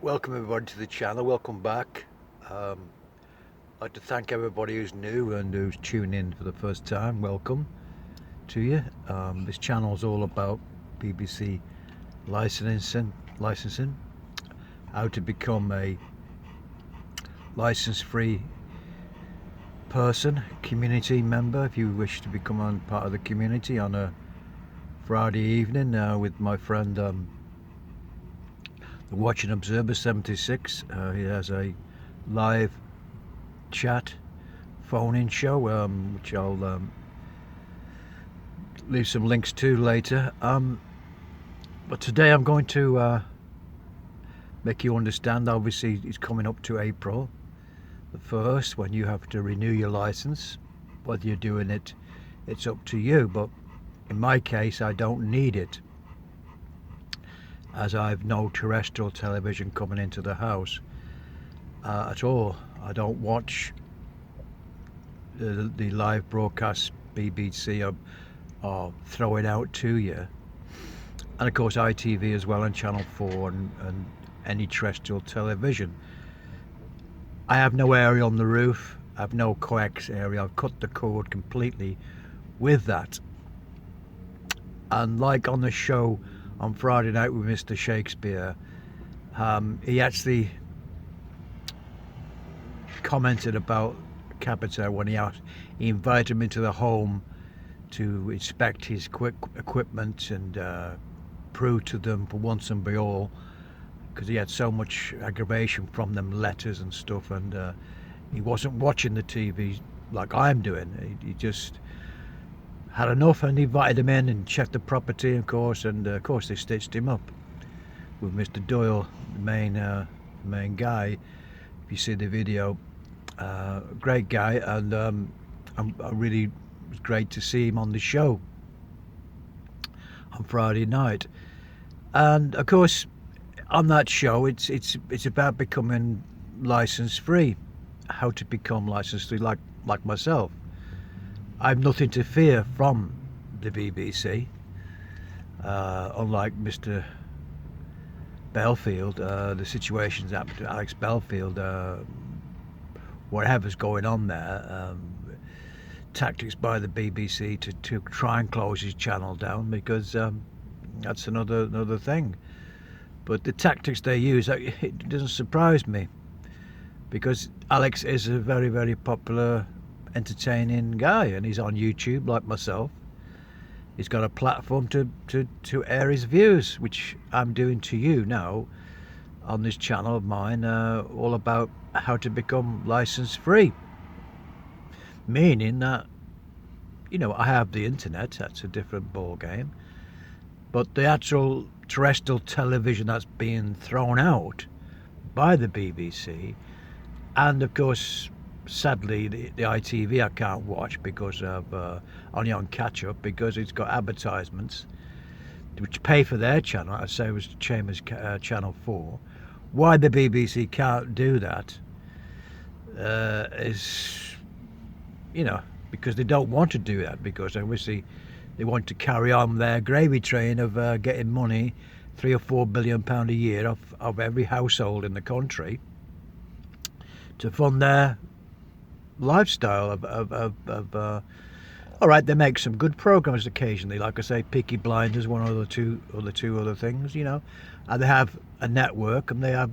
Welcome everybody to the channel, welcome back. I'd like to thank everybody who's new and who's tuning in for the first time. Welcome to you. This channel is all about BBC licensing, how to become a license-free person, community member if you wish to become part of the community on a Friday evening with my friend the Watching Observer 76. He has a live chat phone-in show which I'll leave some links to later, but today I'm going to make you understand. Obviously it's coming up to April the 1st when you have to renew your license. Whether you're doing it, it's up to you, but in my case I don't need it, as I've no terrestrial television coming into the house at all. I don't watch the live broadcast BBC or throw it out to you, and of course ITV as well, and Channel 4 and any terrestrial television. I have no area on the roof, I have no coax area. I've cut the cord completely with that. And like on the show on Friday night with Mr. Shakespeare, he actually commented about Capita when he invited him into the home to inspect his equipment and prove to them for once and by all, because he had so much aggravation from them letters and stuff, and he wasn't watching the TV like I'm doing. He just had enough and invited him in and checked the property, of course, and of course they stitched him up with Mr. Doyle, the main guy. If you see the video, great guy, and I really, it was great to see him on the show on Friday night. And of course on that show it's about becoming license free, how to become license free, like myself. I've nothing to fear from the BBC, unlike Mr. Belfield. The situation's happened to Alex Belfield, whatever's going on there, tactics by the BBC to try and close his channel down, because that's another thing. But the tactics they use, it doesn't surprise me, because Alex is a very, very popular, entertaining guy, and he's on YouTube like myself. He's got a platform to air his views, which I'm doing to you now on this channel of mine, all about how to become license free, meaning that, you know, I have the internet, that's a different ball game, but the actual terrestrial television that's being thrown out by the BBC, and of course sadly the ITV I can't watch because of only on catch up, because it's got advertisements which pay for their channel. I say it was Chambers Channel 4. Why the BBC can't do that is, you know, because they don't want to do that, because obviously they want to carry on their gravy train of getting money, £3 or £4 billion a year of every household in the country, to fund their lifestyle of all right, they make some good programs occasionally, like I say, Peaky Blinders, one or the two other things, you know, and they have a network and they have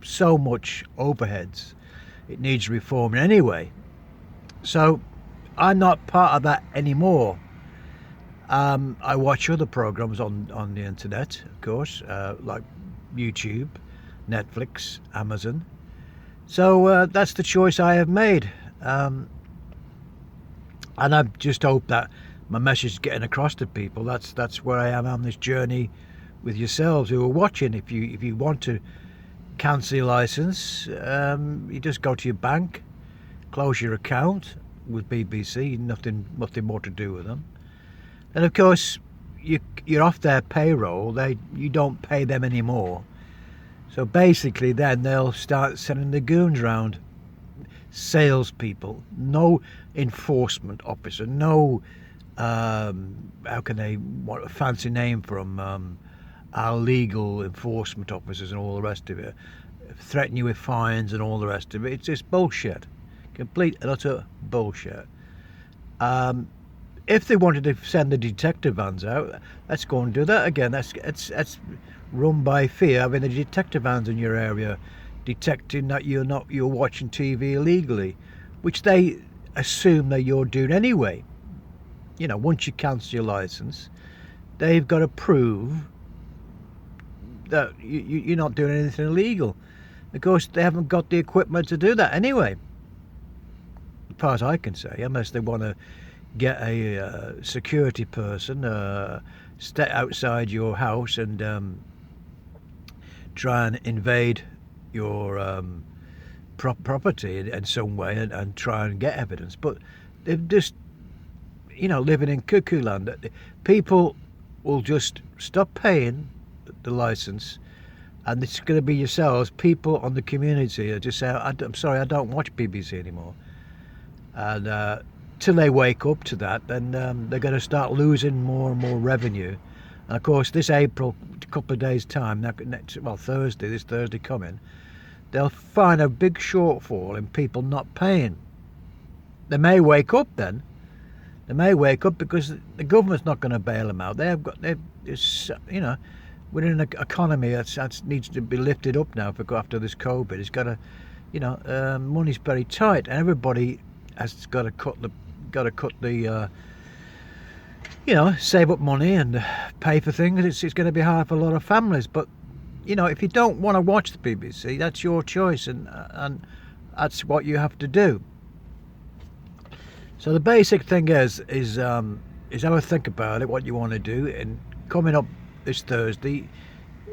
so much overheads, it needs reforming anyway. So I'm not part of that anymore. I watch other programs on the internet, of course, like YouTube, Netflix, Amazon. So that's the choice I have made, and I just hope that my message is getting across to people. That's where I am on this journey with yourselves who are watching. If you want to cancel your license, you just go to your bank, close your account with BBC, nothing more to do with them, and of course you're off their payroll. You don't pay them anymore. So basically then they'll start sending the goons around, salespeople, no enforcement officer, no, how can they, what a fancy name for them, our legal enforcement officers and all the rest of it threaten you with fines and all the rest of it. It's just bullshit, complete and utter bullshit. If they wanted to send the detective vans out, let's go and do that again. That's run by fear, having the detective vans in your area detecting that you're watching TV illegally, which they assume that you're doing anyway. You know, once you cancel your license, they've got to prove that you're not doing anything illegal. Of course, they haven't got the equipment to do that anyway, as far as I can say, unless they want to get a security person, stay outside your house and try and invade your property in some way and try and get evidence. But they're just, you know, living in cuckoo land. People will just stop paying the license, and it's going to be yourselves, people on the community, that just say, I'm sorry, I don't watch BBC anymore. And till they wake up to that, then they're going to start losing more and more revenue. And of course, this April, a couple of days' time, this Thursday coming, they'll find a big shortfall in people not paying. They may wake up then. They may wake up because the government's not going to bail them out. We're in an economy that needs to be lifted up now after this COVID. It's got to, money's very tight, and everybody has got to cut the save up money and pay for things. It's going to be hard for a lot of families. But if you don't want to watch the BBC, that's your choice, and that's what you have to do. So the basic thing is have a think about it, what you want to do. And coming up this Thursday,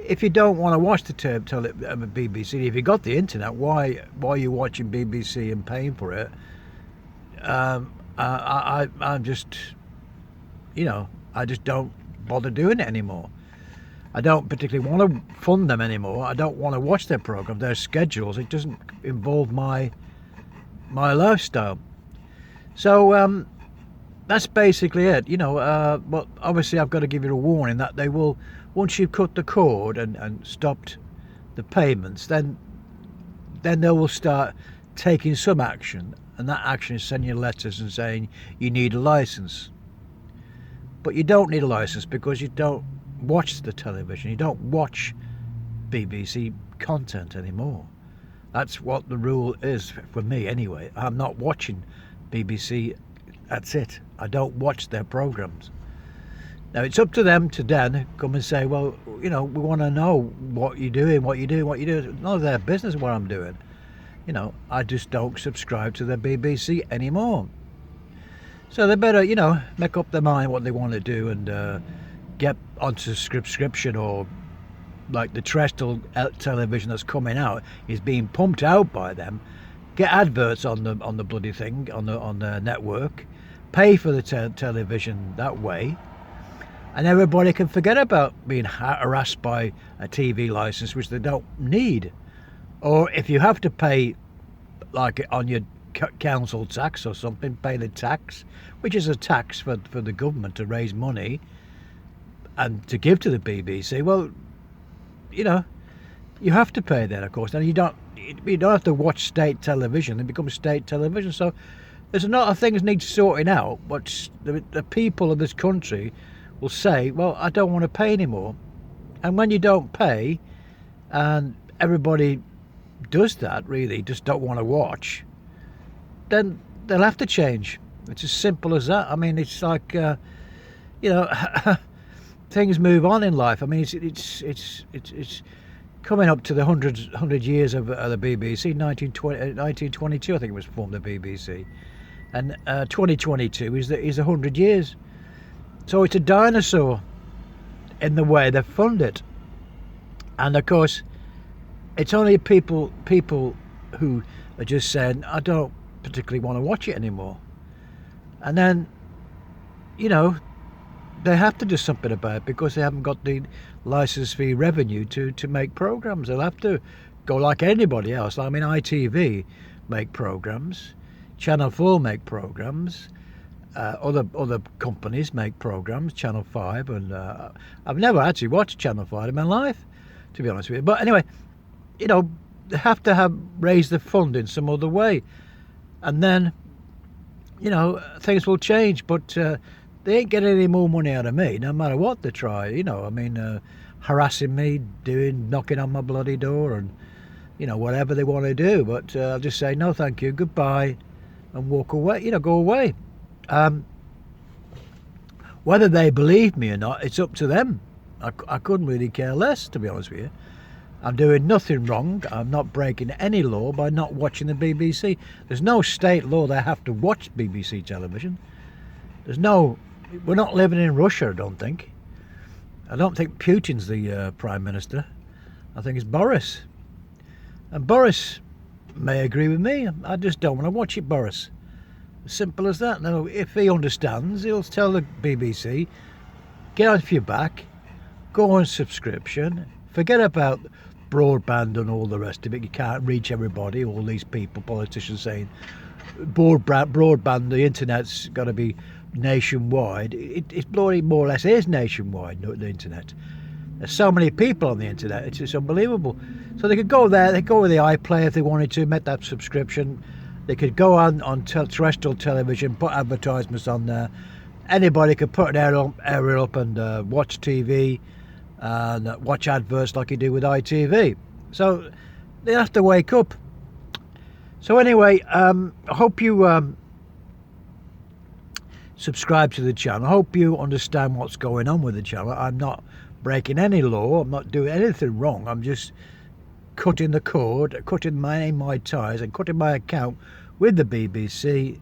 if you don't want to watch the BBC, if you got the internet, why are you watching BBC and paying for it? I'm just, I just don't bother doing it anymore. I don't particularly want to fund them anymore. I don't want to watch their programs, their schedules. It doesn't involve my lifestyle. So that's basically it. But obviously I've got to give you a warning that they will, once you've cut the cord and stopped the payments, then they will start taking some action. And that action is sending you letters and saying you need a license. But you don't need a license because you don't watch the television. You don't watch BBC content anymore. That's what the rule is for me anyway. I'm not watching BBC. That's it. I don't watch their programmes. Now it's up to them to then come and say, well, we want to know what you're doing, what you do. None of their business what I'm doing. I just don't subscribe to the BBC anymore. So they better, make up their mind what they want to do and get onto subscription, or like the terrestrial television that's coming out is being pumped out by them. Get adverts on the bloody thing on the network, pay for the television that way, and everybody can forget about being harassed by a TV license which they don't need. Or if you have to pay, like on your council tax or something, pay the tax, which is a tax for the government to raise money and to give to the BBC. Well, you have to pay that, of course. And you don't have to watch state television. It becomes state television. So there's a lot of things need sorting out. But the people of this country will say, well, I don't want to pay anymore. And when you don't pay, and everybody does that, really just don't want to watch, then they'll have to change. It's as simple as that. I mean, it's like things move on in life. I mean, it's coming up to the 100 years of the BBC. 1922 I think it was formed, the BBC, and 2022 is 100 years. So it's a dinosaur in the way they fund it. And of course it's only people who are just saying, I don't particularly want to watch it anymore. And then, they have to do something about it because they haven't got the license fee revenue to make programmes. They'll have to go like anybody else. I mean, ITV make programmes, Channel 4 make programmes, Other companies make programs, Channel 5, and I've never actually watched Channel 5 in my life, to be honest with you. But anyway, they have to have raised the fund in some other way, and then things will change. But they ain't getting any more money out of me, no matter what they try. Harassing me, knocking on my bloody door, and whatever they want to do. But I'll just say no, thank you, goodbye, and walk away. Go away. Whether they believe me or not, it's up to them. I couldn't really care less, to be honest with you. I'm doing nothing wrong. I'm not breaking any law by not watching the BBC. There's no state law that I have to watch BBC television. We're not living in Russia, I don't think. I don't think Putin's the Prime Minister. I think it's Boris. And Boris may agree with me. I just don't want to watch it, Boris. Simple as that. Now, if he understands, he'll tell the BBC, get off your back, go on subscription, forget about broadband and all the rest of it. You can't reach everybody, all these people, politicians saying broadband, the internet's got to be nationwide. It's bloody more or less is nationwide, the internet. There's so many people on the internet, it's just unbelievable. So they could go there, they could go with the iPlayer if they wanted to, make that subscription. They could go on terrestrial television, put advertisements on there. Anybody could put an aerial up and watch TV and watch adverts like you do with ITV. So they have to wake up. So anyway, I hope you subscribe to the channel. I hope you understand what's going on with the channel. I'm not breaking any law. I'm not doing anything wrong. I'm just cutting the cord, cutting my ties and cutting my account with the BBC